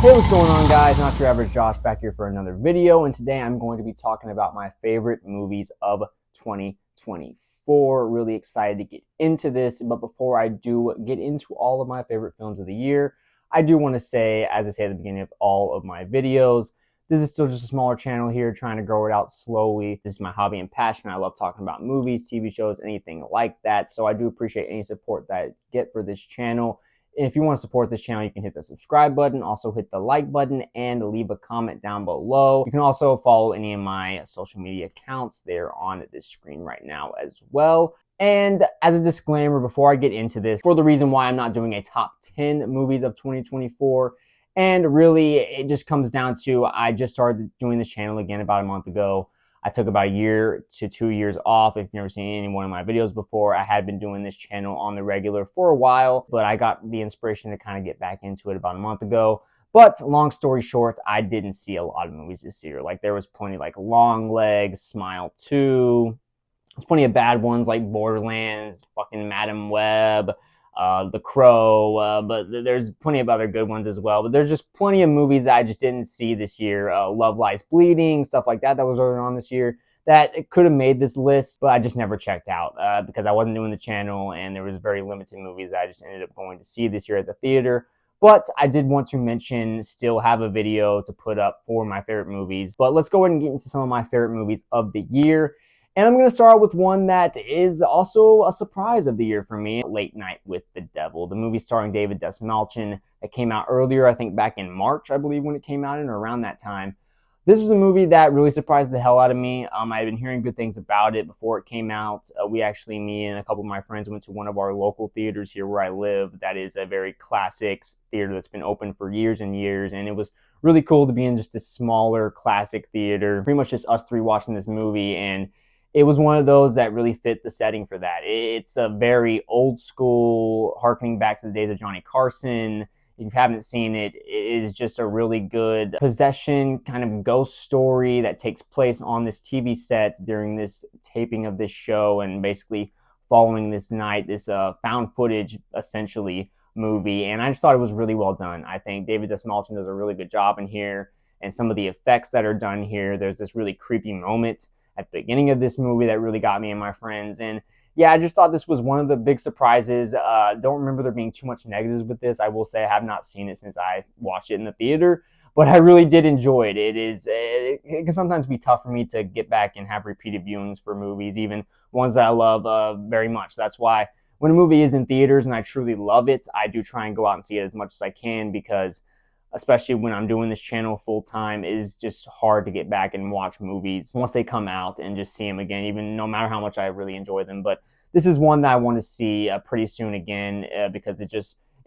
Hey, what's going on, guys? Not your average Josh back here for another video, and today I'm going to be talking about my favorite movies of 2024. Really excited to get into this, but before I do get into all of my favorite films of the year, I do want to say, as I say at the beginning of all of my videos, this is still just a smaller channel here, trying to grow it out slowly. This is my hobby and passion. I love talking about movies, TV shows, anything like that, so I do appreciate any support that I get for this channel. If you want to support this channel, you can hit the subscribe button, also hit the like button, and leave a comment down below. You can also follow any of my social media accounts. They're on this screen right now as well. And as a disclaimer, before I get into this, for the reason why I'm not doing a top 10 movies of 2024, and really it just comes down to I just started doing this channel again about a month ago. I took about a year to 2 years off. If you've never seen any one of my videos before, I had been doing this channel on the regular for a while, but I got the inspiration to kind of get back into it about a month ago. But long story short, I didn't see a lot of movies this year. Like, there was plenty like Long Legs, Smile 2. There's plenty of bad ones like Borderlands, fucking Madam Web, The Crow, but there's plenty of other good ones as well. But there's just plenty of movies that I just didn't see this year. Love Lies Bleeding, stuff like that was earlier on this year that it could have made this list, but I just never checked out because I wasn't doing the channel, and there was very limited movies that I just ended up going to see this year at the theater. But I did want to mention, still have a video to put up for my favorite movies. But let's go ahead and get into some of my favorite movies of the year. And I'm going to start with one that is also a surprise of the year for me, Late Night with the Devil, the movie starring David Dastmalchian that came out earlier, I think back in March, I believe, when it came out, or around that time. This was a movie that really surprised the hell out of me. I had been hearing good things about it before it came out. Me and a couple of my friends went to one of our local theaters here where I live. That is a very classic theater that's been open for years and years, and it was really cool to be in just this smaller classic theater. Pretty much just us three watching this movie, and it was one of those that really fit the setting for that. It's a very old school, harkening back to the days of Johnny Carson. If you haven't seen it, it is just a really good possession kind of ghost story that takes place on this TV set during this taping of this show, and basically following this night, this found footage, essentially, movie. And I just thought it was really well done. I think David Dastmalchian does a really good job in here, and some of the effects that are done here. There's this really creepy moment at the beginning of this movie that really got me and my friends. And yeah, I just thought this was one of the big surprises. Don't remember there being too much negatives with this. I will say I have not seen it since I watched it in the theater, but I really did enjoy it. It can sometimes be tough for me to get back and have repeated viewings for movies, even ones that I love very much. That's why when a movie is in theaters and I truly love it, I do try and go out and see it as much as I can, because especially when I'm doing this channel full time, it is just hard to get back and watch movies once they come out and just see them again, even no matter how much I really enjoy them. But this is one that I want to see pretty soon again, because it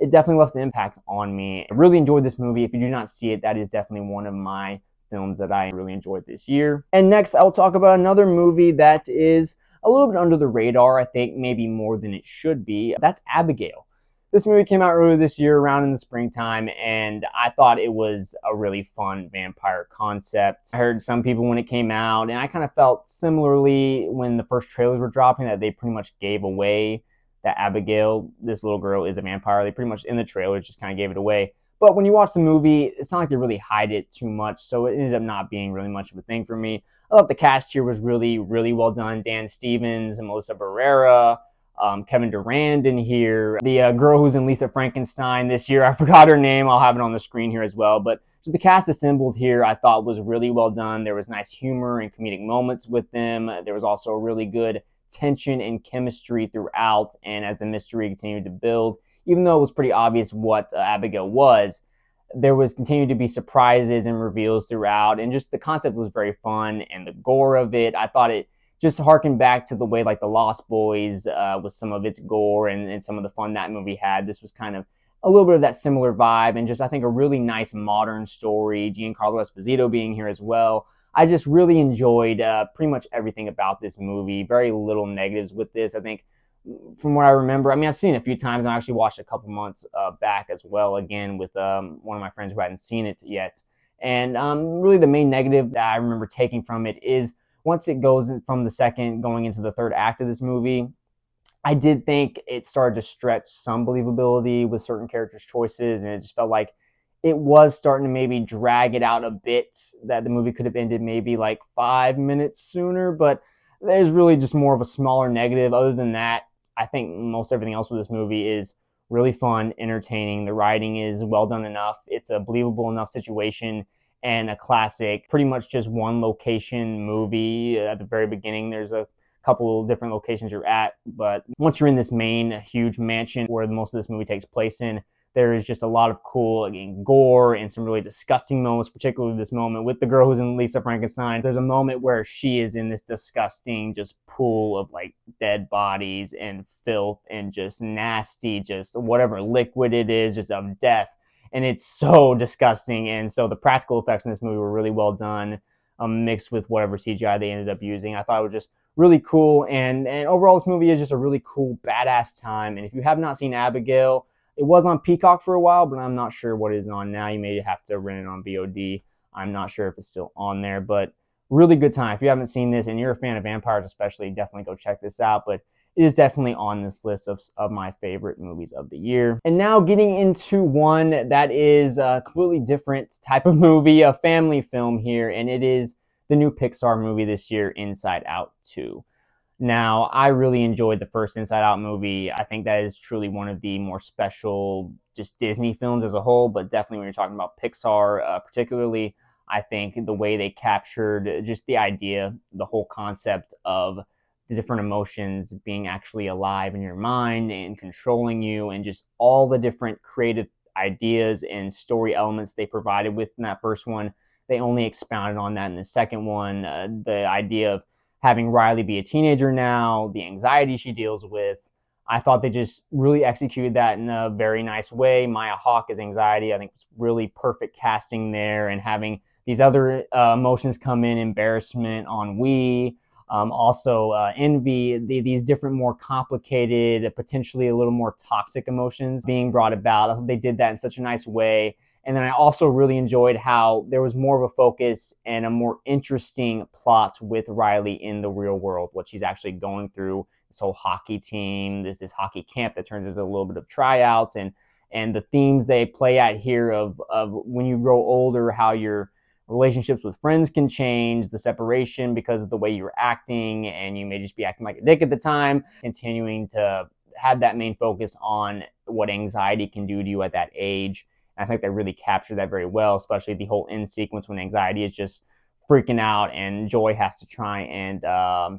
definitely left an impact on me. I really enjoyed this movie. If you do not see it, that is definitely one of my films that I really enjoyed this year. And next, I'll talk about another movie that is a little bit under the radar, I think maybe more than it should be. That's Abigail. This movie came out earlier this year, around in the springtime, and I thought it was a really fun vampire concept. I heard some people when it came out, and I kind of felt similarly when the first trailers were dropping, that they pretty much gave away that Abigail, this little girl, is a vampire. They pretty much, in the trailers, just kind of gave it away. But when you watch the movie, it's not like they really hide it too much, so it ended up not being really much of a thing for me. I thought the cast here was really, really well done. Dan Stevens and Melissa Barrera, Kevin Durand in here. The girl who's in Lisa Frankenstein this year, I forgot her name. I'll have it on the screen here as well. But just the cast assembled here, I thought was really well done. There was nice humor and comedic moments with them. There was also really good tension and chemistry throughout. And as the mystery continued to build, even though it was pretty obvious what Abigail was, there was continued to be surprises and reveals throughout. And just the concept was very fun, and the gore of it, I thought it just harkened back to the way like The Lost Boys with some of its gore and some of the fun that movie had. This was kind of a little bit of that similar vibe, and just I think a really nice modern story. Giancarlo Esposito being here as well. I just really enjoyed pretty much everything about this movie. Very little negatives with this. I think from what I remember, I mean, I've seen it a few times, and I actually watched it a couple months back as well, again with one of my friends who hadn't seen it yet. And really the main negative that I remember taking from it is once it goes from the second going into the third act of this movie, I did think it started to stretch some believability with certain characters' choices, and it just felt like it was starting to maybe drag it out a bit, that the movie could have ended maybe like 5 minutes sooner, but there's really just more of a smaller negative. Other than that, I think most everything else with this movie is really fun, entertaining. The writing is well done enough. It's a believable enough situation and a classic, pretty much just one location movie. At the very beginning, there's a couple different locations you're at, but once you're in this main huge mansion where most of this movie takes place in, there is just a lot of cool, again, gore and some really disgusting moments, particularly this moment with the girl who's in Lisa Frankenstein. There's a moment where she is in this disgusting just pool of like dead bodies and filth and just nasty, just whatever liquid it is, just of death. And it's so disgusting. And so the practical effects in this movie were really well done, mixed with whatever CGI they ended up using. I thought it was just really cool. And overall, this movie is just a really cool, badass time. And if you have not seen Abigail, it was on Peacock for a while, but I'm not sure what it is on now. You may have to rent it on VOD. I'm not sure if it's still on there, but really good time. If you haven't seen this and you're a fan of vampires especially, definitely go check this out. But it is definitely on this list of my favorite movies of the year. And now getting into one that is a completely different type of movie, a family film here, and it is the new Pixar movie this year, Inside Out 2. Now, I really enjoyed the first Inside Out movie. I think that is truly one of the more special, just Disney films as a whole, but definitely when you're talking about Pixar, particularly, I think the way they captured just the idea, the whole concept of the different emotions being actually alive in your mind and controlling you, and just all the different creative ideas and story elements they provided with in that first one. They only expounded on that in the second one. The idea of having Riley be a teenager now, the anxiety she deals with. I thought they just really executed that in a very nice way. Maya Hawke as anxiety, I think was really perfect casting there, and having these other emotions come in, embarrassment, ennui, also envy, these different more complicated, potentially a little more toxic emotions being brought about. I thought they did that in such a nice way. And then I also really enjoyed how there was more of a focus and a more interesting plot with Riley in the real world, what she's actually going through, this whole hockey team, this hockey camp that turns into a little bit of tryouts, and the themes they play at here of when you grow older, how your relationships with friends can change, the separation because of the way you're acting, and you may just be acting like a dick at the time, continuing to have that main focus on what anxiety can do to you at that age. I think they really captured that very well, especially the whole end sequence when anxiety is just freaking out and Joy has to try and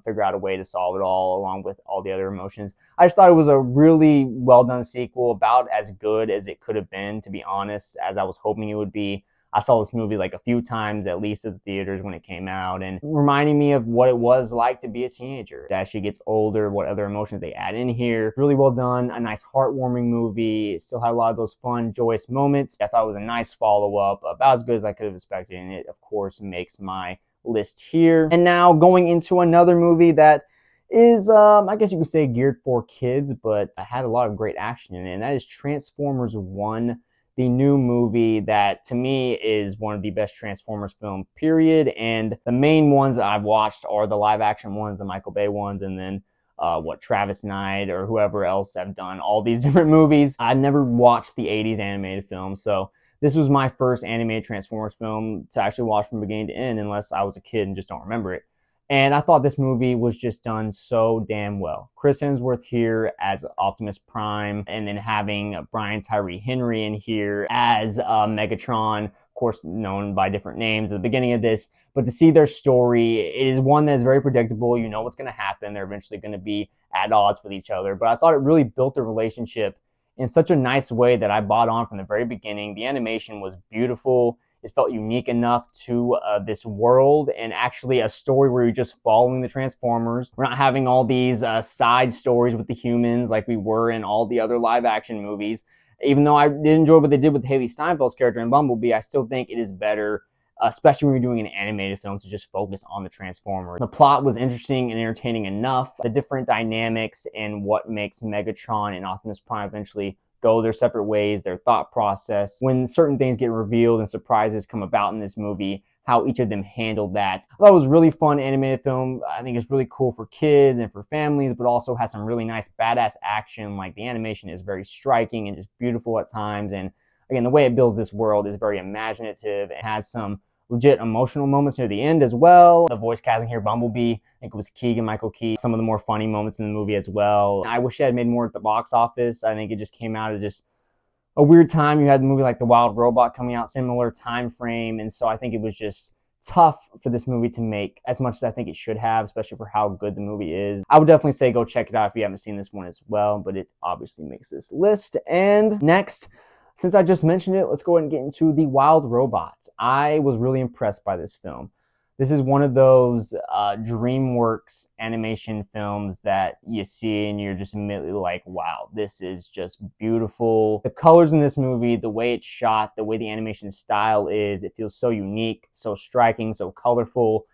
figure out a way to solve it all along with all the other emotions. I just thought it was a really well done sequel, about as good as it could have been, to be honest, as I was hoping it would be. I saw this movie like a few times, at least at the theaters when it came out, and reminding me of what it was like to be a teenager. As she gets older, what other emotions they add in here. Really well done, a nice heartwarming movie. It still had a lot of those fun, joyous moments. I thought it was a nice follow-up, about as good as I could have expected, and it, of course, makes my list here. And now going into another movie that is, I guess you could say, geared for kids, but had a lot of great action in it, and that is Transformers 1. The new movie that to me is one of the best Transformers film, period. And the main ones that I've watched are the live action ones, the Michael Bay ones, and then Travis Knight or whoever else have done all these different movies. I've never watched the 80s animated film, so this was my first animated Transformers film to actually watch from beginning to end, unless I was a kid and just don't remember it. And I thought this movie was just done so damn well. Chris Hemsworth here as Optimus Prime, and then having Brian Tyree Henry in here as Megatron, of course known by different names at the beginning of this. But to see their story, it is one that is very predictable. You know what's going to happen. They're eventually going to be at odds with each other. But I thought it really built the relationship in such a nice way that I bought on from the very beginning. The animation was beautiful. It felt unique enough to this world, and actually a story where you're just following the Transformers. We're not having all these side stories with the humans like we were in all the other live action movies. Even though I did enjoy what they did with Haley Steinfeld's character in Bumblebee, I still think it is better, especially when you're doing an animated film, to just focus on the Transformers. The plot was interesting and entertaining enough. The different dynamics and what makes Megatron and Optimus Prime eventually go their separate ways, their thought process, when certain things get revealed and surprises come about in this movie, how each of them handled that. I thought it was a really fun animated film. I think it's really cool for kids and for families, but also has some really nice badass action. Like, the animation is very striking and just beautiful at times, and again, the way it builds this world is very imaginative and has some legit emotional moments near the end as well. The voice casting here, Bumblebee, I think it was Keegan-Michael Key. Some of the more funny moments in the movie as well. I wish it had made more at the box office. I think it just came out of just a weird time. You had the movie like The Wild Robot coming out, similar time frame, and so I think it was just tough for this movie to make as much as I think it should have, especially for how good the movie is. I would definitely say go check it out if you haven't seen this one as well, but it obviously makes this list. And next, since I just mentioned it, let's go ahead and get into The Wild Robot. I was really impressed by this film. This is one of those DreamWorks animation films that you see and you're just immediately like, wow, this is just beautiful. The colors in this movie, the way it's shot, the way the animation style is, it feels so unique, so striking, so colorful,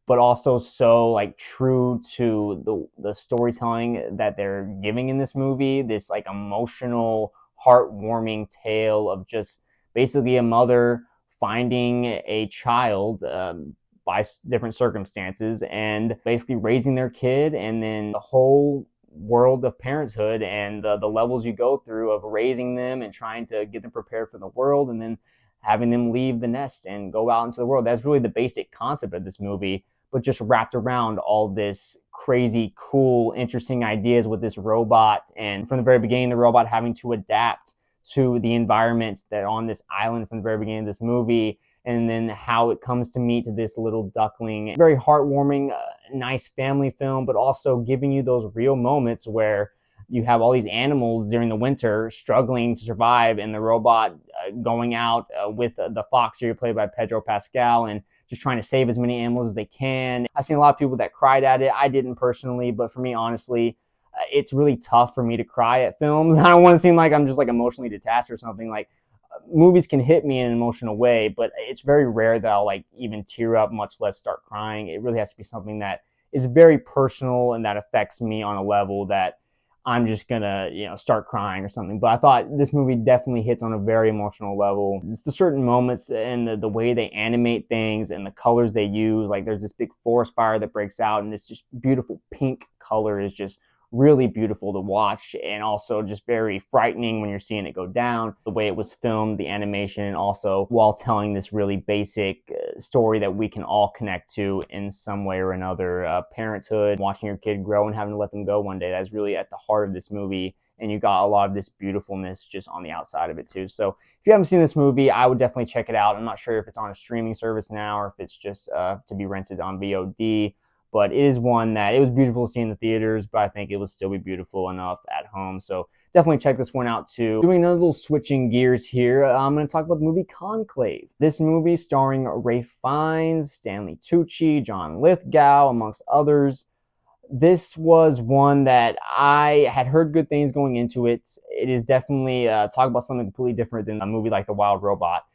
but also so like true to the storytelling that they're giving in this movie. This like emotional, heartwarming tale of just basically a mother finding a child by different circumstances and basically raising their kid, and then the whole world of parenthood and the levels you go through of raising them and trying to get them prepared for the world, and then having them leave the nest and go out into the world. That's really the basic concept of this movie, but just wrapped around all this crazy, cool, interesting ideas with this robot. And from the very beginning, the robot having to adapt to the environment that on this island from the very beginning of this movie, and then how it comes to meet this little duckling. Very heartwarming, nice family film, but also giving you those real moments where you have all these animals during the winter struggling to survive, and the robot going out with the fox here played by Pedro Pascal and just trying to save as many animals as they can. I've seen a lot of people that cried at it. I didn't personally, but for me, honestly, it's really tough for me to cry at films. I don't want to seem like I'm just like emotionally detached or something. Like, movies can hit me in an emotional way, but it's very rare that I'll like even tear up, much less start crying. It really has to be something that is very personal and that affects me on a level that I'm just gonna, start crying or something. But I thought this movie definitely hits on a very emotional level. Just the certain moments and the way they animate things and the colors they use. Like, there's this big forest fire that breaks out, and this just beautiful pink color is just really beautiful to watch, and also just very frightening when you're seeing it go down. The way it was filmed, the animation, and also while telling this really basic story that we can all connect to in some way or another. Parenthood, watching your kid grow and having to let them go one day, that's really at the heart of this movie, and you got a lot of this beautifulness just on the outside of it too. So if you haven't seen this movie, I would definitely check it out. I'm not sure if it's on a streaming service now or if it's just to be rented on VOD. But it is one that it was beautiful to see in the theaters, but I think it will still be beautiful enough at home. So definitely check this one out too. Doing another little switching gears here, I'm going to talk about the movie Conclave. This movie starring Ralph Fiennes, Stanley Tucci, John Lithgow, amongst others. This was one that I had heard good things going into it. It is definitely talk about something completely different than a movie like The Wild Robot.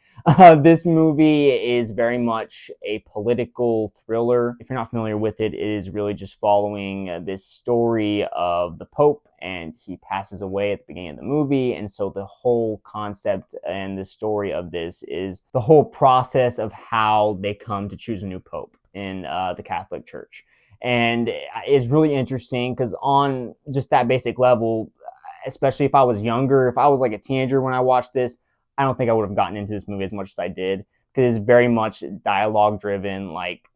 This movie is very much a political thriller. If you're not familiar with it, it is really just following this story of the Pope, and he passes away at the beginning of the movie. And so the whole concept and the story of this is the whole process of how they come to choose a new Pope in the Catholic Church. And it's really interesting because on just that basic level, especially if I was younger, if I was like a teenager when I watched this, I don't think I would have gotten into this movie as much as I did, because it's very much dialogue driven, like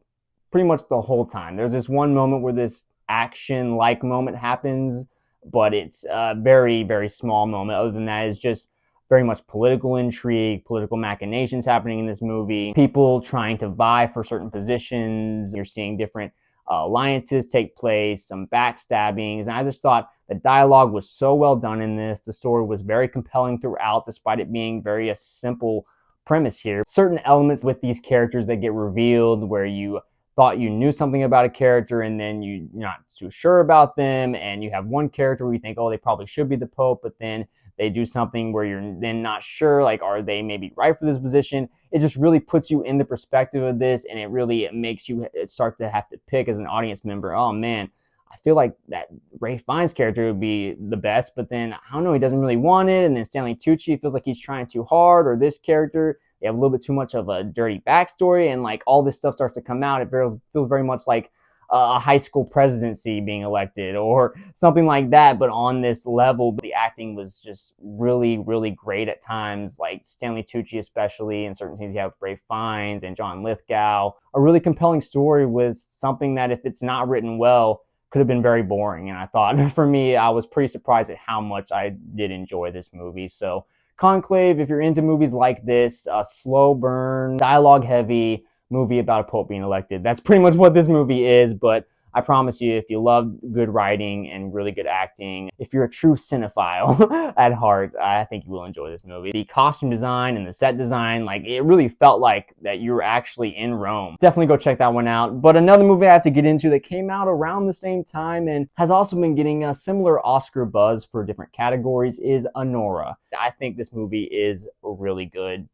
pretty much the whole time. There's this one moment where this action like moment happens, but it's a very, very small moment. Other than that, it's just very much political intrigue, political machinations happening in this movie, people trying to vie for certain positions. You're seeing different alliances take place, some backstabbings, and I just thought the dialogue was so well done in this. The story was very compelling throughout, despite it being very a simple premise here. Certain elements with these characters that get revealed where you thought you knew something about a character and then you're not too sure about them, and you have one character where you think, oh, they probably should be the Pope, but then they do something where you're then not sure, like, are they maybe right for this position? It just really puts you in the perspective of this, and it really makes you start to have to pick as an audience member, oh man, I feel like that Ralph Fiennes character would be the best, but then, I don't know, he doesn't really want it, and then Stanley Tucci feels like he's trying too hard, or this character, they have a little bit too much of a dirty backstory, and like all this stuff starts to come out. It feels very much like a high school presidency being elected or something like that, but on this level, the acting was just really, really great at times, like Stanley Tucci especially, and certain scenes you have with Ralph Fiennes and John Lithgow. A really compelling story with something that, if it's not written well, could have been very boring. And I thought, for me, I was pretty surprised at how much I did enjoy this movie. So Conclave, if you're into movies like this, a slow burn, dialogue heavy movie about a pope being elected, that's pretty much what this movie is. But I promise you, if you love good writing and really good acting, if you're a true cinephile at heart, I think you will enjoy this movie. The costume design and the set design, like, it really felt like that you were actually in Rome. Definitely go check that one out. But another movie I have to get into that came out around the same time and has also been getting a similar Oscar buzz for different categories is Anora. I think this movie is really good.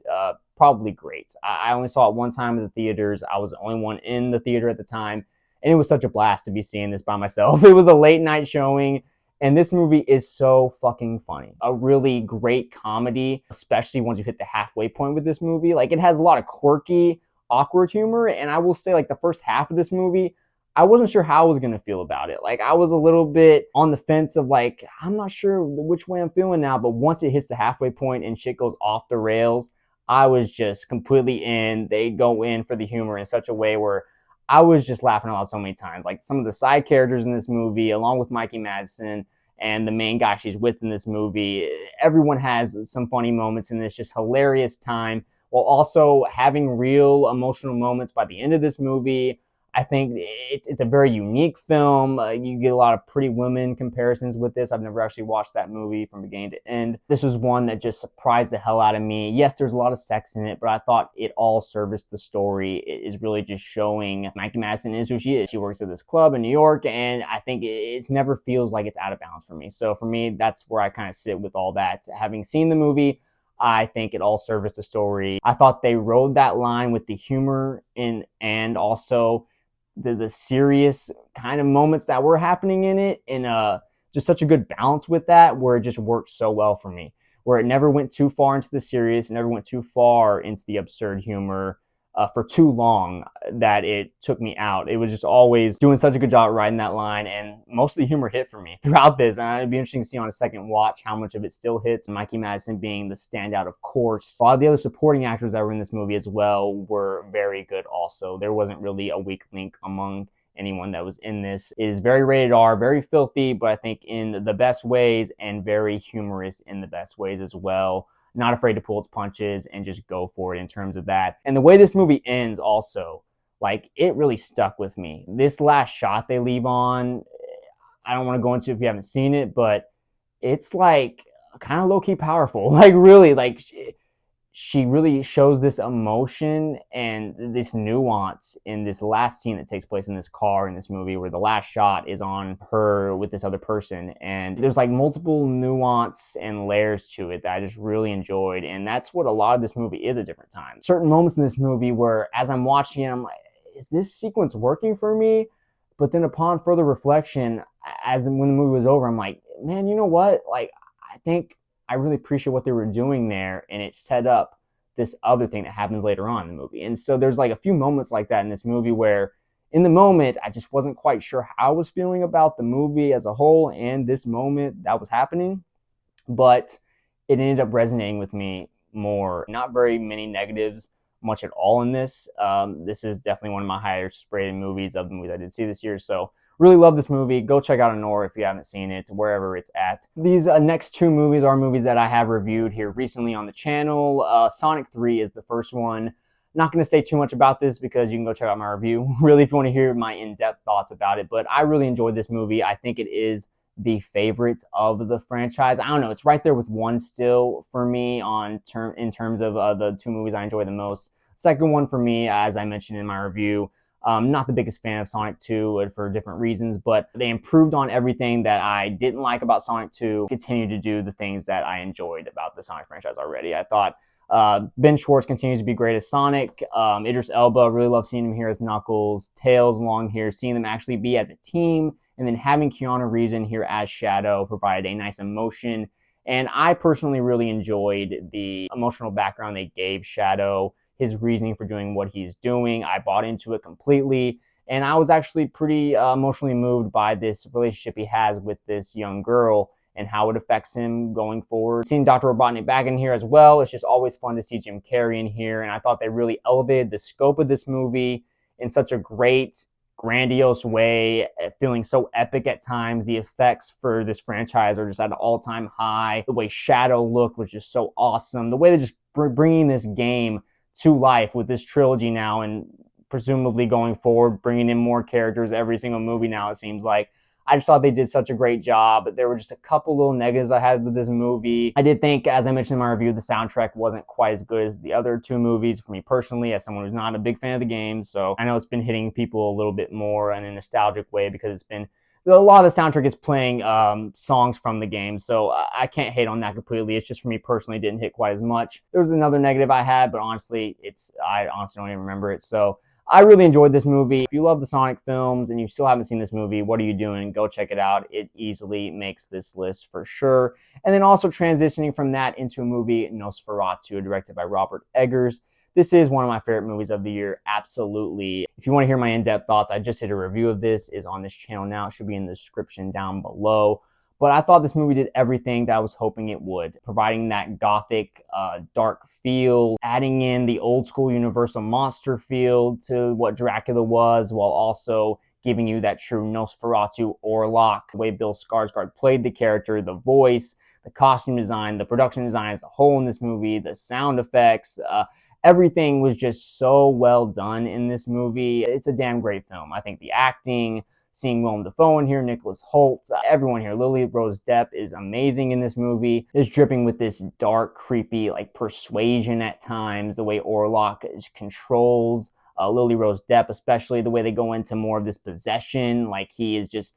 Probably great. I only saw it one time in the theaters. I was the only one in the theater at the time. And it was such a blast to be seeing this by myself. It was a late night showing, and this movie is so fucking funny. A really great comedy, especially once you hit the halfway point with this movie. Like, it has a lot of quirky, awkward humor, and I will say, like, the first half of this movie, I wasn't sure how I was gonna feel about it. Like, I was a little bit on the fence of, like, I'm not sure which way I'm feeling now, but once it hits the halfway point and shit goes off the rails, I was just completely in. They go in for the humor in such a way where I was just laughing out loud so many times. Like, some of the side characters in this movie, along with Mikey Madsen and the main guy she's with in this movie, everyone has some funny moments in this, just hilarious time, while also having real emotional moments by the end of this movie. I think it's a very unique film. You get a lot of Pretty Women comparisons with this. I've never actually watched that movie from beginning to end. This was one that just surprised the hell out of me. Yes, there's a lot of sex in it, but I thought it all serviced the story. It is really just showing Maggie Madsen is who she is. She works at this club in New York, and I think it never feels like it's out of balance for me. So for me, that's where I kind of sit with all that. Having seen the movie, I think it all serviced the story. I thought they rode that line with the humor and also the serious kind of moments that were happening in it, in just such a good balance with that, where it just worked so well for me, where it never went too far into the serious, never went too far into the absurd humor for too long that it took me out. It was just always doing such a good job riding that line, and most of the humor hit for me throughout this. And it'd be interesting to see on a second watch how much of it still hits. Mikey Madsen being the standout, of course. A lot of the other supporting actors that were in this movie as well were very good also. There wasn't really a weak link among anyone that was in this. It is very rated R, very filthy, but I think in the best ways, and very humorous in the best ways as well. Not afraid to pull its punches and just go for it in terms of that. And the way this movie ends also, like, it really stuck with me. This last shot they leave on, I don't want to go into it if you haven't seen it, but it's like kind of low-key powerful. Like, really, like, she really shows this emotion and this nuance in this last scene that takes place in this car in this movie, where the last shot is on her with this other person. And there's like multiple nuance and layers to it that I just really enjoyed. And that's what a lot of this movie is at different times. Certain moments in this movie where, as I'm watching it, I'm like, is this sequence working for me? But then upon further reflection, when the movie was over, I'm like, man, you know what? Like, I think I really appreciate what they were doing there, and it set up this other thing that happens later on in the movie. And so there's like a few moments like that in this movie where, in the moment, I just wasn't quite sure how I was feeling about the movie as a whole and this moment that was happening, but it ended up resonating with me more. Not very many negatives, much at all in this. This is definitely one of my highest rated movies of the movies I did see this year. So really love this movie. Go check out Anora if you haven't seen it, wherever it's at. These next two movies are movies that I have reviewed here recently on the channel. Sonic 3 is the first one. Not going to say too much about this because you can go check out my review, really, if you want to hear my in-depth thoughts about it. But I really enjoyed this movie. I think it is the favorite of the franchise. I don't know. It's right there with one still for me in terms of the two movies I enjoy the most. Second one for me, as I mentioned in my review, not the biggest fan of Sonic 2 for different reasons, but they improved on everything that I didn't like about Sonic 2, continued to do the things that I enjoyed about the Sonic franchise already. I thought Ben Schwartz continues to be great as Sonic. Idris Elba, really love seeing him here as Knuckles. Tails, long here, seeing them actually be as a team, and then having Keanu Reeves in here as Shadow provided a nice emotion. And I personally really enjoyed the emotional background they gave Shadow, his reasoning for doing what he's doing. I bought into it completely, and I was actually pretty emotionally moved by this relationship he has with this young girl, and how it affects him going forward. Seeing Dr. Robotnik back in here as well, it's just always fun to see Jim Carrey in here, and I thought they really elevated the scope of this movie in such a great, grandiose way, feeling so epic at times. The effects for this franchise are just at an all-time high. The way Shadow looked was just so awesome. The way they're just bringing this game to life with this trilogy now, and presumably going forward, bringing in more characters every single movie now, it seems like. I just thought they did such a great job. There were just a couple little negatives I had with this movie. I did think, as I mentioned in my review, the soundtrack wasn't quite as good as the other two movies for me personally, as someone who's not a big fan of the game. So I know it's been hitting people a little bit more in a nostalgic way, because it's been, a lot of the soundtrack is playing songs from the game, so I can't hate on that completely. It's just, for me personally, didn't hit quite as much. There was another negative I had, but honestly, I honestly don't even remember it. So I really enjoyed this movie. If you love the Sonic films and you still haven't seen this movie, what are you doing? Go check it out. It easily makes this list for sure. And then also transitioning from that into a movie, Nosferatu, directed by Robert Eggers. This is one of my favorite movies of the year, absolutely. If you want to hear my in-depth thoughts, I just did a review of this. It's on this channel now. It should be in the description down below. But I thought this movie did everything that I was hoping it would, providing that gothic, dark feel, adding in the old school Universal monster feel to what Dracula was, while also giving you that true Nosferatu Orlok, the way Bill Skarsgård played the character, the voice, the costume design, the production design as a whole in this movie, the sound effects, everything was just so well done in this movie. It's a damn great film. I think the acting, seeing Willem Dafoe in here, Nicholas Hoult, everyone here, Lily Rose Depp is amazing in this movie. It's dripping with this dark, creepy, like, persuasion at times, the way Orlok controls Lily Rose Depp, especially the way they go into more of this possession, like he is just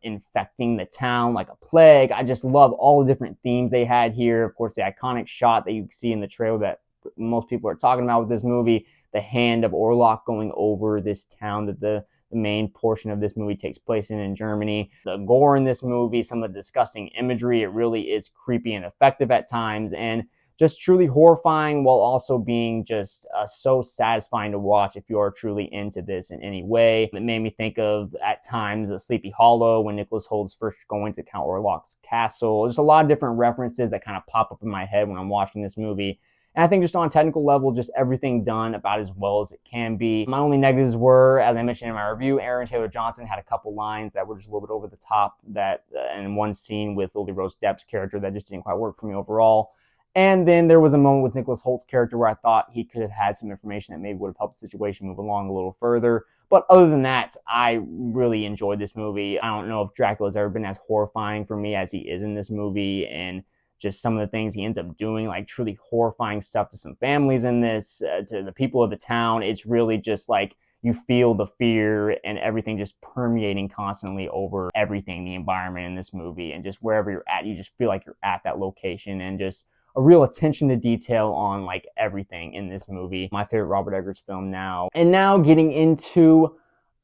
infecting the town like a plague. I just love all the different themes they had here. Of course, the iconic shot that you see in the trailer that most people are talking about with this movie, the hand of Orlok going over this town that the main portion of this movie takes place in Germany. The gore in this movie, some of the disgusting imagery, it really is creepy and effective at times, and just truly horrifying, while also being just so satisfying to watch if you are truly into this in any way. It made me think of, at times, Sleepy Hollow, when Nicholas Holt's first going to Count Orlok's castle. There's a lot of different references that kind of pop up in my head when I'm watching this movie. And I think just on a technical level, just everything done about as well as it can be. My only negatives were, as I mentioned in my review, Aaron Taylor Johnson had a couple lines that were just a little bit over the top, that and one scene with Lily Rose Depp's character that just didn't quite work for me overall. And then there was a moment with Nicholas Holt's character where I thought he could have had some information that maybe would have helped the situation move along a little further. But other than that, I really enjoyed this movie. I don't know if Dracula's ever been as horrifying for me as he is in this movie, and just some of the things he ends up doing, like truly horrifying stuff to some families in this, to the people of the town. It's really just like you feel the fear and everything just permeating constantly over everything, the environment in this movie, and just wherever you're at, you just feel like you're at that location, and just a real attention to detail on like everything in this movie. My favorite Robert Eggers film now. And now getting into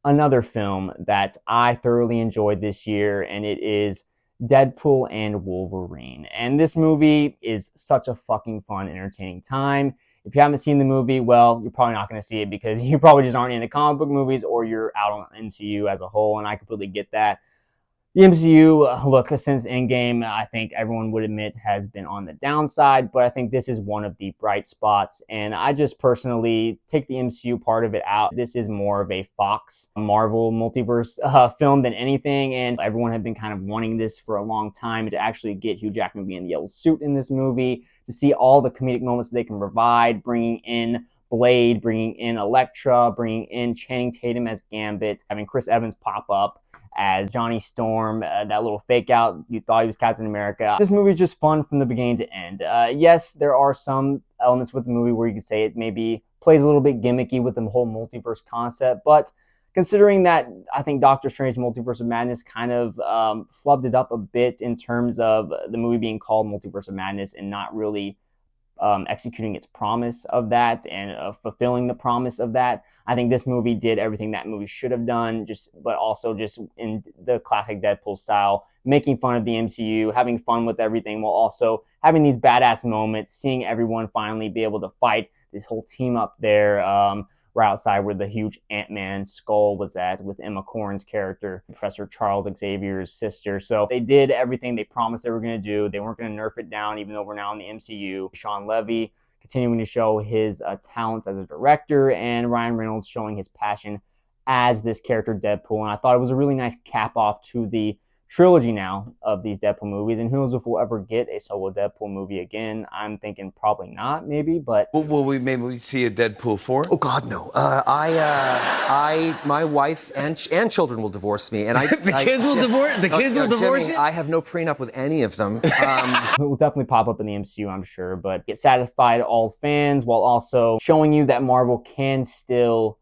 another film that I thoroughly enjoyed this year, and it is Deadpool and Wolverine. And this movie is such a fucking fun, entertaining time. If you haven't seen the movie, well, you're probably not going to see it because you probably just aren't into comic book movies, or you're out on MCU as a whole, and I completely get that. The MCU, look, since Endgame, I think everyone would admit has been on the downside, but I think this is one of the bright spots, and I just personally take the MCU part of it out. This is more of a Fox Marvel multiverse film than anything, and everyone had been kind of wanting this for a long time, to actually get Hugh Jackman being in the yellow suit in this movie, to see all the comedic moments that they can provide, bringing in Blade, bringing in Elektra, bringing in Channing Tatum as Gambit, having Chris Evans pop up as Johnny Storm, that little fake out, you thought he was Captain America. This movie is just fun from the beginning to end. Yes, there are some elements with the movie where you could say it maybe plays a little bit gimmicky with the whole multiverse concept, but considering that I think Doctor Strange Multiverse of Madness kind of flubbed it up a bit in terms of the movie being called Multiverse of Madness and not really executing its promise of that and fulfilling the promise of that. I think this movie did everything that movie should have done, but also just in the classic Deadpool style, making fun of the MCU, having fun with everything, while also having these badass moments, seeing everyone finally be able to fight this whole team up there, right outside where the huge Ant-Man skull was at with Emma Corrin's character, Professor Charles Xavier's sister. So they did everything they promised they were going to do. They weren't going to nerf it down, even though we're now in the MCU. Sean Levy continuing to show his talents as a director, and Ryan Reynolds showing his passion as this character Deadpool. And I thought it was a really nice cap off to the trilogy now of these Deadpool movies, and who knows if we'll ever get a solo Deadpool movie again. I'm thinking probably not, maybe, but will we maybe see a Deadpool 4? Oh God, no. My wife and children will divorce me, and The kids will divorce Jimmy, you? I have no prenup with any of them. it will definitely pop up in the MCU, I'm sure, but it satisfied all fans while also showing you that Marvel can still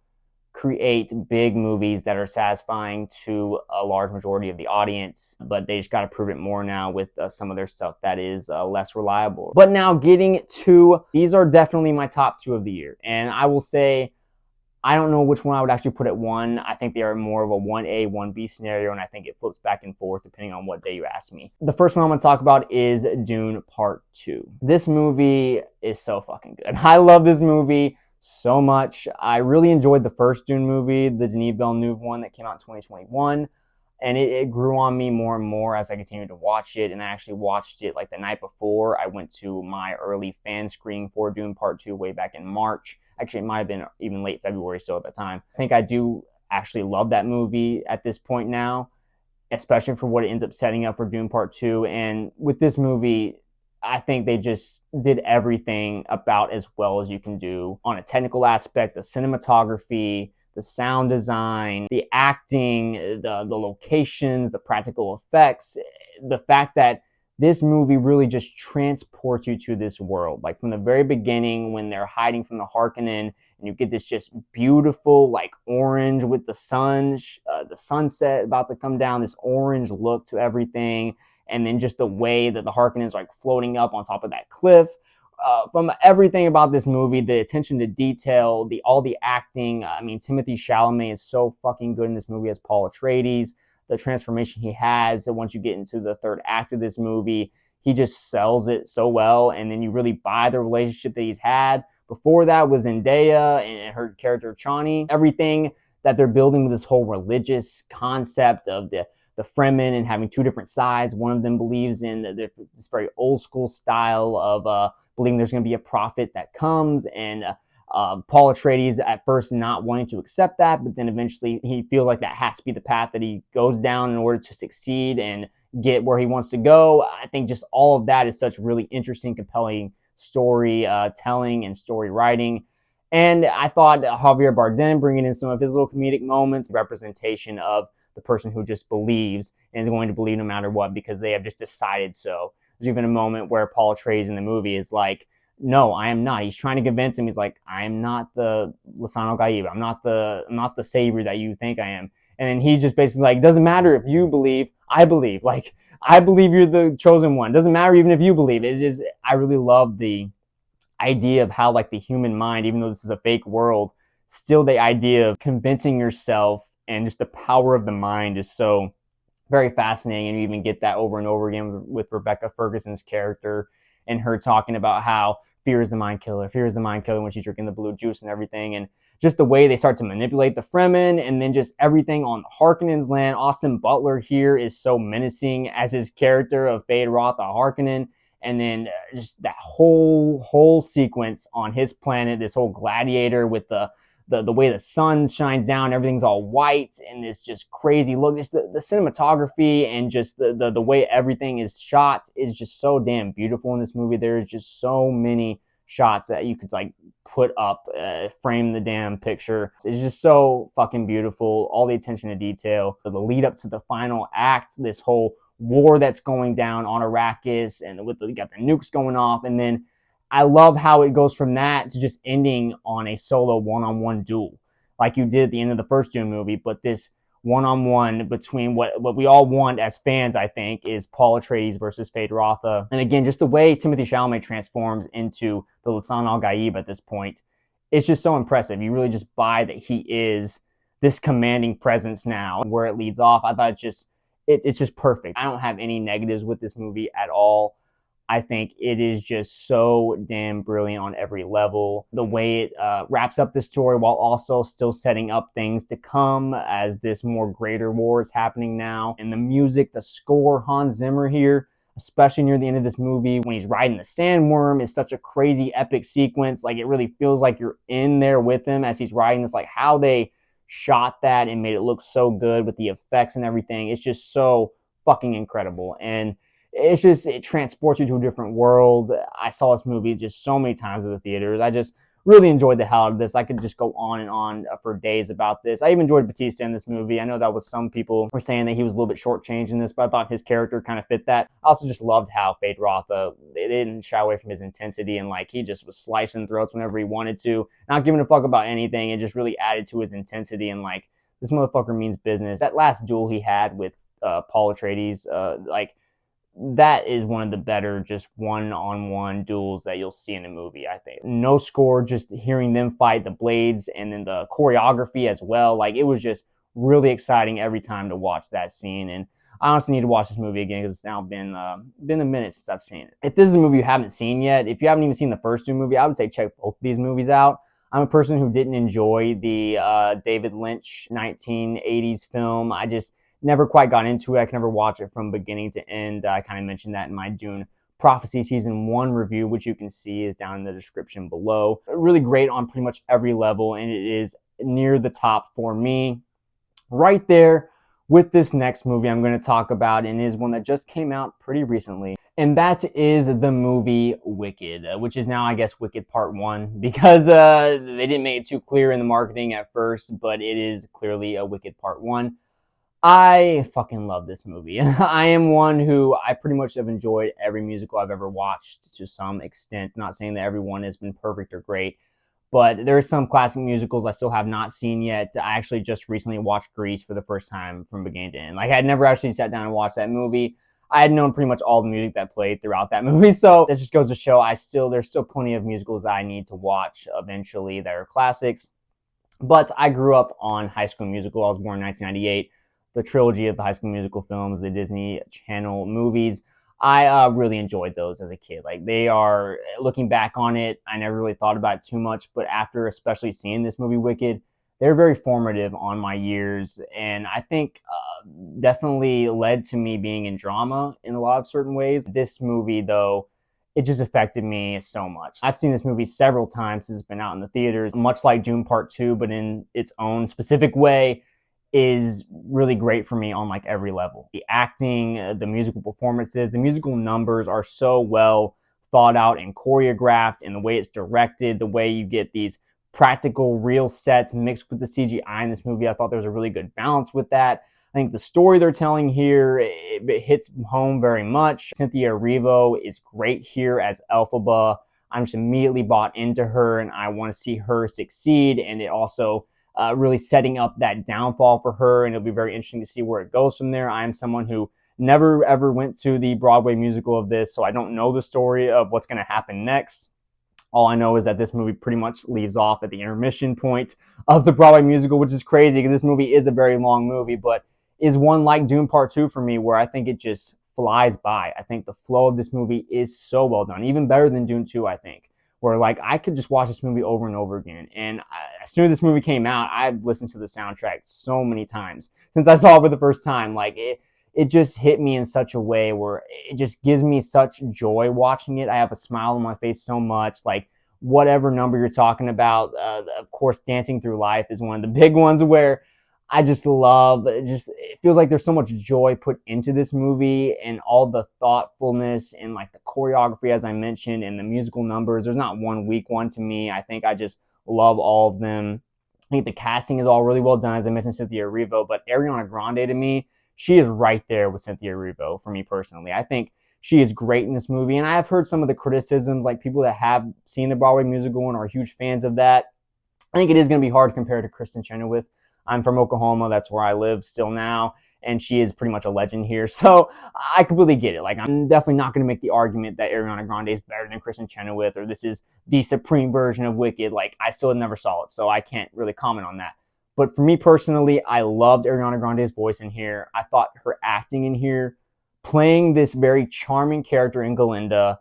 create big movies that are satisfying to a large majority of the audience, but they just got to prove it more now with some of their stuff that is less reliable. But now getting to, these are definitely my top 2 of the year, and I will say I don't know which one I would actually put at 1. I think they are more of a 1A, 1B scenario, and I think it flips back and forth depending on what day you ask me. The first one I'm going to talk about is Dune Part 2. This movie is so fucking good. I love this movie so much. I really enjoyed the first Dune movie, the Denis Villeneuve one that came out in 2021, and it grew on me more and more as I continued to watch it, and I actually watched it like the night before. I went to my early fan screening for Dune Part 2 way back in March. Actually, it might have been even late February still at the time. I think I do actually love that movie at this point now, especially for what it ends up setting up for Dune Part 2, and with this movie, I think they just did everything about as well as you can do on a technical aspect, the cinematography, the sound design, the acting, the locations, the practical effects, the fact that this movie really just transports you to this world. Like from the very beginning when they're hiding from the Harkonnen and you get this just beautiful like orange with the sunset about to come down, this orange look to everything. And then just the way that the Harkonnens like floating up on top of that cliff. From everything about this movie, the attention to detail, all the acting. I mean, Timothée Chalamet is so fucking good in this movie as Paul Atreides. The transformation he has, once you get into the third act of this movie, he just sells it so well. And then you really buy the relationship that he's had. Before that was Zendaya and her character Chani. Everything that they're building with this whole religious concept of the Fremen and having 2 different sides. One of them believes in this very old school style of believing there's going to be a prophet that comes, and Paul Atreides at first not wanting to accept that, but then eventually he feels like that has to be the path that he goes down in order to succeed and get where he wants to go. I think just all of that is such really interesting, compelling story telling and story writing. And I thought Javier Bardem bringing in some of his little comedic moments, representation of the person who just believes and is going to believe no matter what because they have just decided so. There's even a moment where Paul Atreides in the movie is like, no, I am not. He's trying to convince him. He's like, I am not the Lisan al-Gaib. I'm not the savior that you think I am. And then he's just basically like, doesn't matter if you believe, I believe. Like, I believe you're the chosen one. Doesn't matter even if you believe. It's just, I really love the idea of how like the human mind, even though this is a fake world, still the idea of convincing yourself and just the power of the mind is so very fascinating. And you even get that over and over again with Rebecca Ferguson's character and her talking about how fear is the mind killer when she's drinking the blue juice and everything. And just the way they start to manipulate the Fremen and then just everything on the Harkonnens' land. Austin Butler here is so menacing as his character of Fade Roth, a Harkonnen. And then just that whole sequence on his planet, this whole gladiator with the way the sun shines down, everything's all white and this just crazy look. Just the cinematography and just the way everything is shot is just so damn beautiful in this movie. There's just so many shots that you could like put up, frame the damn picture. It's just so fucking beautiful. All the attention to detail, the lead up to the final act, this whole war that's going down on Arrakis, and you got the nukes going off, and then I love how it goes from that to just ending on a solo one-on-one duel, like you did at the end of the first Dune movie. But this one-on-one between what we all want as fans, I think, is Paul Atreides versus Fade Rotha. And again, just the way Timothée Chalamet transforms into the Lisan al-Gaib at this point, it's just so impressive. You really just buy that he is this commanding presence now. Where it leads off, I thought it's just perfect. I don't have any negatives with this movie at all. I think it is just so damn brilliant on every level. The way it wraps up the story while also still setting up things to come as this more greater war is happening now. And the music, the score, Hans Zimmer here, especially near the end of this movie when he's riding the sandworm, is such a crazy epic sequence. Like, it really feels like you're in there with him as he's riding this. Like, how they shot that and made it look so good with the effects and everything, it's just so fucking incredible. And it transports you to a different world. I saw this movie just so many times at the theaters. I just really enjoyed the hell out of this. I could just go on and on for days about this. I even enjoyed Batista in this movie. I know that was some people were saying that he was a little bit shortchanged in this, but I thought his character kind of fit that. I also just loved how Fade Rotha, they didn't shy away from his intensity, and like he just was slicing throats whenever he wanted to, not giving a fuck about anything. It just really added to his intensity, and like, this motherfucker means business. That last duel he had with Paul Atreides, that is one of the better just one-on-one duels that you'll see in a movie, I think. No score, just hearing them fight, the blades, and then the choreography as well. Like, it was just really exciting every time to watch that scene. And I honestly need to watch this movie again because it's now been a minute since I've seen it. If this is a movie you haven't seen yet, if you haven't even seen the first Dune movie, I would say check both of these movies out. I'm a person who didn't enjoy the David Lynch 1980s film. I just never quite got into it. I can never watch it from beginning to end. I kind of mentioned that in my Dune Prophecy Season 1 review, which you can see is down in the description below. Really great on pretty much every level, and it is near the top for me. Right there with this next movie I'm going to talk about, and is one that just came out pretty recently. And that is the movie Wicked, which is now, I guess, Wicked Part 1, because they didn't make it too clear in the marketing at first, but it is clearly a Wicked Part 1. I fucking love this movie. I am one who I pretty much have enjoyed every musical I've ever watched to some extent. Not saying that everyone has been perfect or great, but there are some classic musicals I still have not seen yet. I actually just recently watched Grease for the first time from beginning to end. Like, I had never actually sat down and watched that movie. I had known pretty much all the music that played throughout that movie, so that just goes to show there's still plenty of musicals I need to watch eventually that are classics. But I grew up on High School Musical. I was born in 1998. The trilogy of the High School Musical films, the Disney Channel movies. I really enjoyed those as a kid. Like, they are, looking back on it, I never really thought about it too much, but after especially seeing this movie Wicked, they're very formative on my years, and I think definitely led to me being in drama in a lot of certain ways. This movie, though, it just affected me so much. I've seen this movie several times since it's been out in the theaters, much like Dune Part 2, but in its own specific way, is really great for me on like every level. The acting, the musical performances, the musical numbers are so well thought out and choreographed, and the way it's directed, the way you get these practical real sets mixed with the CGI in this movie. I thought there was a really good balance with that. I think the story they're telling here, it hits home very much. Cynthia Erivo is great here as Elphaba. I'm just immediately bought into her, and I want to see her succeed, and it also really setting up that downfall for her, and it'll be very interesting to see where it goes from there. I am someone who never ever went to the Broadway musical of this, so I don't know the story of what's going to happen next. All I know is that this movie pretty much leaves off at the intermission point of the Broadway musical, which is crazy because this movie is a very long movie, but is one like Dune Part 2 for me, where I think it just flies by. I think the flow of this movie is so well done, even better than Dune 2, I think. Where like I could just watch this movie over and over again. And as soon as this movie came out, I've listened to the soundtrack so many times since I saw it for the first time. Like it just hit me in such a way where it just gives me such joy watching it. I have a smile on my face so much. Like, whatever number you're talking about, of course, Dancing Through Life is one of the big ones where I just love, it feels like there's so much joy put into this movie, and all the thoughtfulness and like the choreography, as I mentioned, and the musical numbers. There's not one weak one to me. I think I just love all of them. I think the casting is all really well done, as I mentioned, Cynthia Erivo, but Ariana Grande, to me, she is right there with Cynthia Erivo for me personally. I think she is great in this movie, and I have heard some of the criticisms, like people that have seen the Broadway musical and are huge fans of that. I think it is going to be hard to compare to Kristen Chenoweth. I'm from Oklahoma. That's where I live still now. And she is pretty much a legend here. So I completely get it. Like, I'm definitely not going to make the argument that Ariana Grande is better than Kristen Chenoweth, or this is the supreme version of Wicked. Like, I still never saw it, so I can't really comment on that. But for me personally, I loved Ariana Grande's voice in here. I thought her acting in here playing this very charming character in Galinda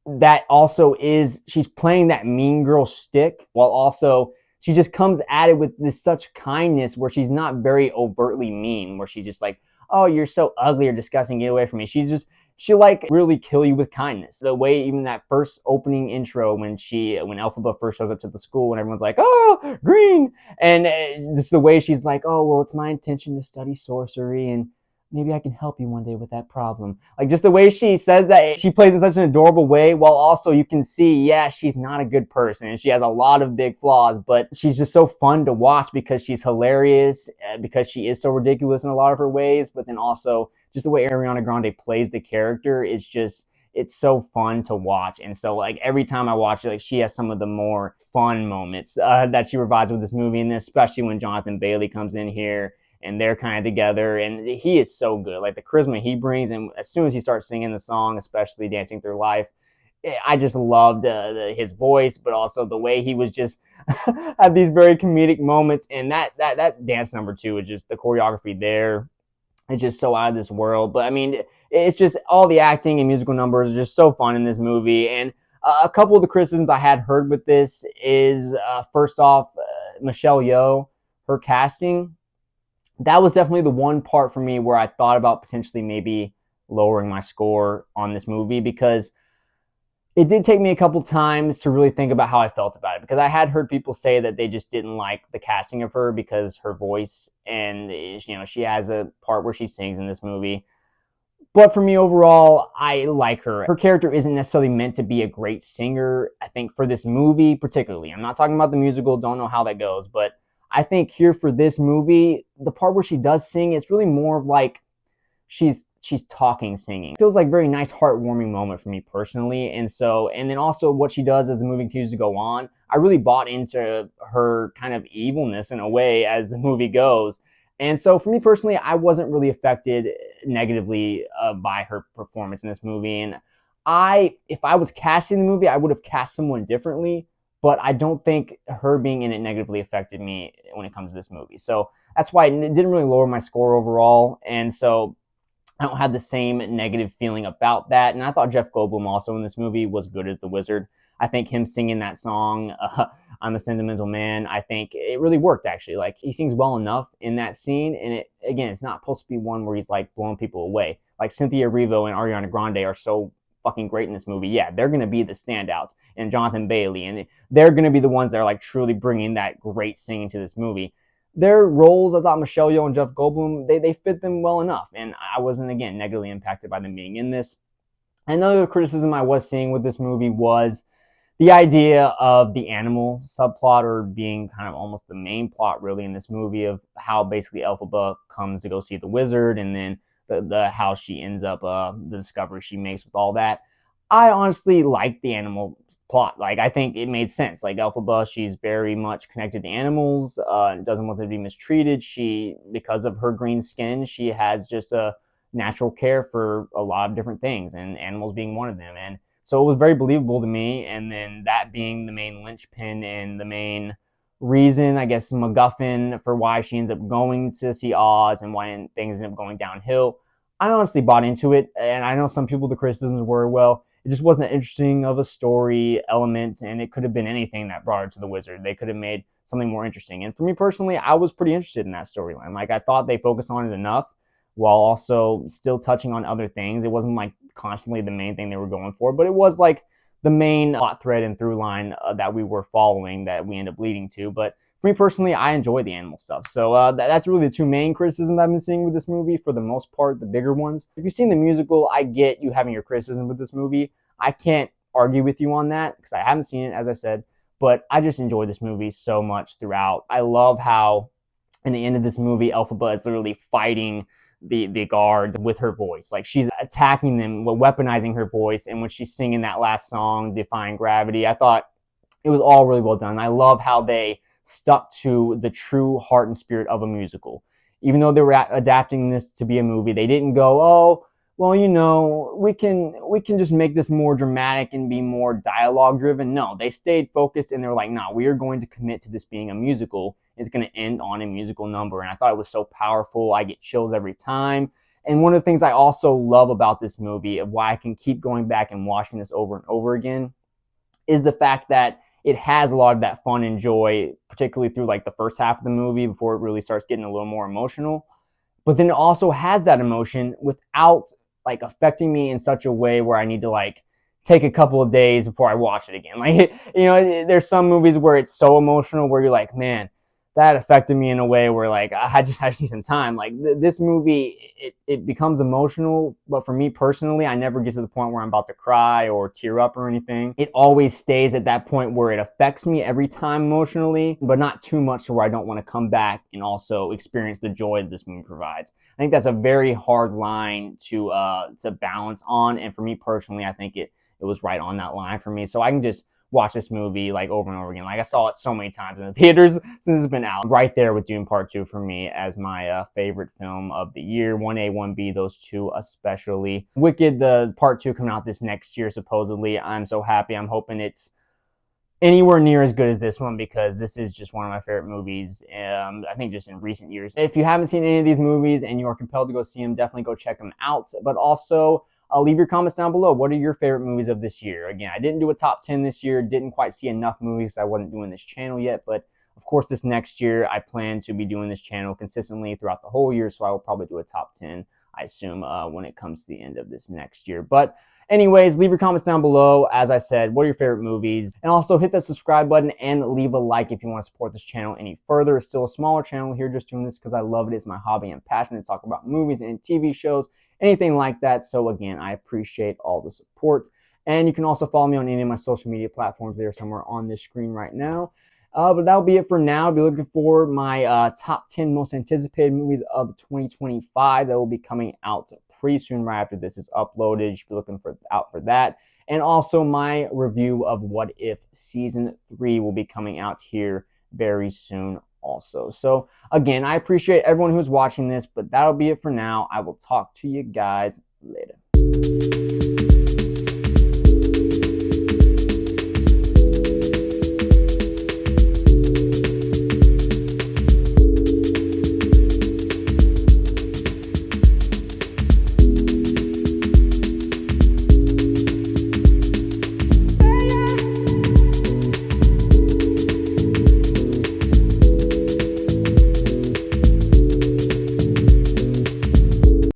that also is, she's playing that mean girl shtick while also she just comes at it with this such kindness where she's not very overtly mean, where she's just like, oh, you're so ugly or disgusting, get away from me. She like really kill you with kindness. The way even that first opening intro when Elphaba first shows up to the school and everyone's like, oh, green. And just the way she's like, oh, well, it's my intention to study sorcery and maybe I can help you one day with that problem. Like just the way she says that, she plays in such an adorable way while also you can see, yeah, she's not a good person and she has a lot of big flaws, but she's just so fun to watch because she's hilarious, because she is so ridiculous in a lot of her ways, but then also just the way Ariana Grande plays the character is just, it's so fun to watch. And so like every time I watch it, like she has some of the more fun moments that she provides with this movie, and especially when Jonathan Bailey comes in here and they're kind of together, and he is so good. Like the charisma he brings, and as soon as he starts singing the song, especially Dancing Through Life, I just loved his voice, but also the way he was just had these very comedic moments. And that dance number too is just, the choreography there is just so out of this world. But I mean, it's just all the acting and musical numbers are just so fun in this movie. And a couple of the criticisms I had heard with this is first off, Michelle Yeoh, her casting. That was definitely the one part for me where I thought about potentially maybe lowering my score on this movie, because it did take me a couple times to really think about how I felt about it, because I had heard people say that they just didn't like the casting of her because her voice, and she has a part where she sings in this movie. But for me overall, I like her. Her character isn't necessarily meant to be a great singer, I think, for this movie particularly. I'm not talking about the musical, don't know how that goes, but I think here for this movie, the part where she does sing, it's really more of like she's talking, singing. It feels like a very nice, heartwarming moment for me personally. And then also what she does as the movie continues to go on, I really bought into her kind of evilness in a way as the movie goes. And so for me personally, I wasn't really affected negatively by her performance in this movie. And if I was casting the movie, I would have cast someone differently, but I don't think her being in it negatively affected me when it comes to this movie. So that's why it didn't really lower my score overall. And so I don't have the same negative feeling about that. And I thought Jeff Goldblum also in this movie was good as the wizard. I think him singing that song, I'm a Sentimental Man, I think it really worked actually. Like he sings well enough in that scene. And it's not supposed to be one where he's like blowing people away. Like Cynthia Erivo and Ariana Grande are so fucking great in this movie. Yeah, they're going to be the standouts, and Jonathan Bailey, and they're going to be the ones that are like truly bringing that great singing to this movie. Their roles, I thought Michelle Yeoh and Jeff Goldblum, they fit them well enough, and I wasn't, again, negatively impacted by them being in this. Another criticism I was seeing with this movie was the idea of the animal subplot, or being kind of almost the main plot really in this movie, of how basically Elphaba comes to go see the wizard, and then the how she ends up, the discovery she makes with all that. I honestly like the animal plot. Like, I think it made sense. Like, Elphaba, she's very much connected to animals, doesn't want them to be mistreated. Because of her green skin, she has just a natural care for a lot of different things, and animals being one of them. And so it was very believable to me. And then that being the main linchpin and the main reason, I guess, MacGuffin for why she ends up going to see Oz and why things end up going downhill, I honestly bought into it. And I know some people, the criticisms were, well, it just wasn't that interesting of a story element, and it could have been anything that brought her to the wizard. They could have made something more interesting. And for me personally, I was pretty interested in that storyline. Like, I thought they focused on it enough while also still touching on other things. It wasn't like constantly the main thing they were going for, but it was like the main plot thread and through line that we were following, that we end up leading to. But for me personally, I enjoy the animal stuff. So that's really the two main criticisms I've been seeing with this movie, for the most part, the bigger ones. If you've seen the musical, I get you having your criticism with this movie. I can't argue with you on that because I haven't seen it, as I said, but I just enjoy this movie so much throughout. I love how in the end of this movie, Elphaba is literally fighting the guards with her voice. Like, she's attacking them, weaponizing her voice. And when she's singing that last song, Defying Gravity, I thought it was all really well done. I love how they stuck to the true heart and spirit of a musical. Even though they were adapting this to be a movie, they didn't go, oh, well, we can just make this more dramatic and be more dialogue driven. No, they stayed focused, and they were like, no, we are going to commit to this being a musical. It's going to end on a musical number. And I thought it was so powerful. I get chills every time. And one of the things I also love about this movie, of why I can keep going back and watching this over and over again, is the fact that it has a lot of that fun and joy, particularly through like the first half of the movie before it really starts getting a little more emotional. But then it also has that emotion without like affecting me in such a way where I need to like take a couple of days before I watch it again. Like, you know, there's some movies where it's so emotional where you're like, man, that affected me in a way where like I just need some time. Like this movie, it becomes emotional, but for me personally, I never get to the point where I'm about to cry or tear up or anything. It always stays at that point where it affects me every time emotionally, but not too much to where I don't want to come back and also experience the joy that this movie provides. I think that's a very hard line to balance on, and for me personally, I think it was right on that line for me. So I can just watch this movie like over and over again. Like I saw it so many times in the theaters since it's been out. Right there with Dune Part 2 for me as my favorite film of the year. 1A, 1B, those two especially. Wicked, the Part 2 coming out this next year supposedly. I'm so happy. I'm hoping it's anywhere near as good as this one, because this is just one of my favorite movies, I think just in recent years. If you haven't seen any of these movies and you are compelled to go see them, definitely go check them out. But also, leave your comments down below. What are your favorite movies of this year? Again, I didn't do a top 10 this year. Didn't quite see enough movies. I wasn't doing this channel yet. But of course, this next year, I plan to be doing this channel consistently throughout the whole year. So I will probably do a top 10, I assume, when it comes to the end of this next year. But anyways, leave your comments down below. As I said, what are your favorite movies? And also hit that subscribe button and leave a like if you want to support this channel any further. It's still a smaller channel here, just doing this because I love it. It's my hobby and passion to talk about movies and TV shows, anything like that. So again, I appreciate all the support. And you can also follow me on any of my social media platforms. They're somewhere on this screen right now. But that'll be it for now. I'll be looking for my top 10 most anticipated movies of 2025 that will be coming out pretty soon right after this is uploaded. You should be looking out for that. And also my review of What If Season 3 will be coming out here very soon also. So again, I appreciate everyone who's watching this, but that'll be it for now. I will talk to you guys later.